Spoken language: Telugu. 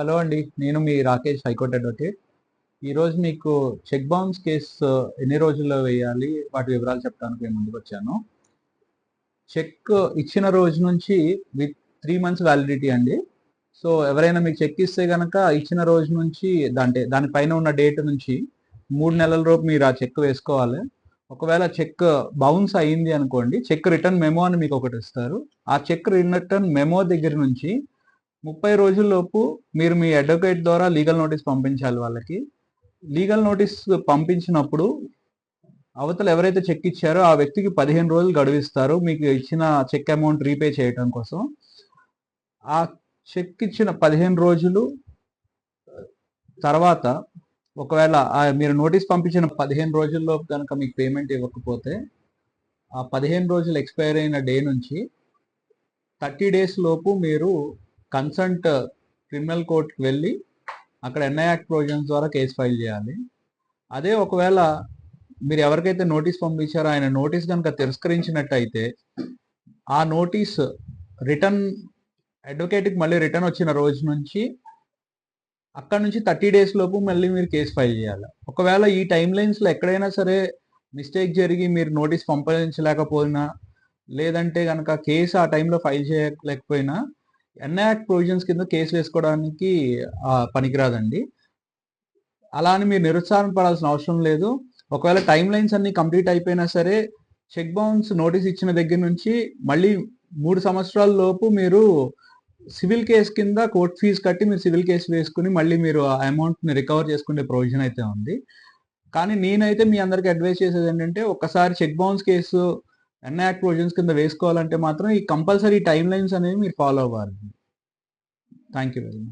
హలో అండి. నేను మీ రాకేష్ హైకోర్ట్ అడ్వకేట్. ఈరోజు మీకు చెక్ బౌన్స్ కేసు ఎన్ని రోజుల్లో వేయాలి? వాటి వివరాలు చెప్పడానికి నేను ముందుకొచ్చాను. చెక్ ఇచ్చిన రోజు నుంచి విత్ 3 మంత్స్ వ్యాలిడిటీ అండి. సో, ఎవరైనా మీకు చెక్ ఇస్తే గనక ఇచ్చిన రోజు నుంచి దాని పైన ఉన్న డేట్ నుంచి 3 నెలల లోపు మీరు ఆ చెక్ వేసుకోవాలి. ఒకవేళ చెక్ బౌన్స్ అయింది అనుకోండి, చెక్ రిటర్న్ మెమో అని మీకు ఒకటి ఇస్తారు. ఆ చెక్ రిటర్న్ మెమో దగ్గర నుంచి 30 రోజుల్లోపు మీరు మీ అడ్వకేట్ ద్వారా లీగల్ నోటీస్ పంపించాలి వాళ్ళకి. లీగల్ నోటీస్ పంపించినప్పుడు అవతల ఎవరైతే చెక్ ఇచ్చారో ఆ వ్యక్తికి 15 రోజులు గడువిస్తారు మీకు ఇచ్చిన చెక్ అమౌంట్ రీపే చేయడం కోసం. ఆ చెక్ ఇచ్చిన 15 రోజులు తర్వాత ఒకవేళ మీరు నోటీస్ పంపించిన 15 రోజుల్లో కనుక మీకు పేమెంట్ ఇవ్వకపోతే, ఆ 15 రోజులు ఎక్స్పైర్ అయిన డే నుంచి 30 డేస్ లోపు మీరు కన్సర్న్డ్ క్రిమినల్ కోర్ట్‌కి వెళ్ళి అక్కడ ఎన్ఐ యాక్ట్ ప్రొవిజన్స్ ద్వారా కేసు ఫైల్ చేయాలి. అదే ఒకవేళ మీరు ఎవరికైతే నోటీస్ పంపించారో ఆయన నోటీస్ కనుక తిరస్కరించినట్టయితే, ఆ నోటీస్ రిటర్న్ అడ్వకేట్‌కి మళ్ళీ రిటర్న్ వచ్చిన రోజు నుంచి అక్కడ నుంచి 30 డేస్ లోపు మళ్ళీ మీరు కేసు ఫైల్ చేయాలి. ఒకవేళ ఈ టైమ్ లైన్స్‌లో ఎక్కడైనా సరే మిస్టేక్ జరిగి మీరు నోటీస్ పంపించలేకపోయినా, లేదంటే గనక కేసు ఆ టైంలో ఫైల్ చేయలేకపోయినా ఎన్ఐ యాక్ట్ ప్రొవిజన్స్ కింద కేసు వేసుకోవడానికి పనికిరాదండి. అలా అని మీరు నిరుత్సాహం పడాల్సిన అవసరం లేదు. ఒకవేళ టైమ్ లైన్స్ అన్ని కంప్లీట్ అయిపోయినా సరే, చెక్ బౌన్స్ నోటీస్ ఇచ్చిన దగ్గర నుంచి మళ్ళీ 3 సంవత్సరాల లోపు మీరు సివిల్ కేస్ కింద కోర్ట్ ఫీజు కట్టి మీరు సివిల్ కేసు వేసుకొని మళ్ళీ మీరు ఆ అమౌంట్‌ని రికవర్ చేసుకునే ప్రొవిజన్ అయితే ఉంది. కానీ నేనైతే మీ అందరికి అడ్వైస్ చేసేది ఏంటంటే, ఒక్కసారి check bounce case NI act provisions కింద వేసుకోవాలంటే మాత్రం ఈ కంపల్సరీ టైమ్ లైన్స్ అనేవి మీరు ఫాలో అవ్వాలి. Thank you very much.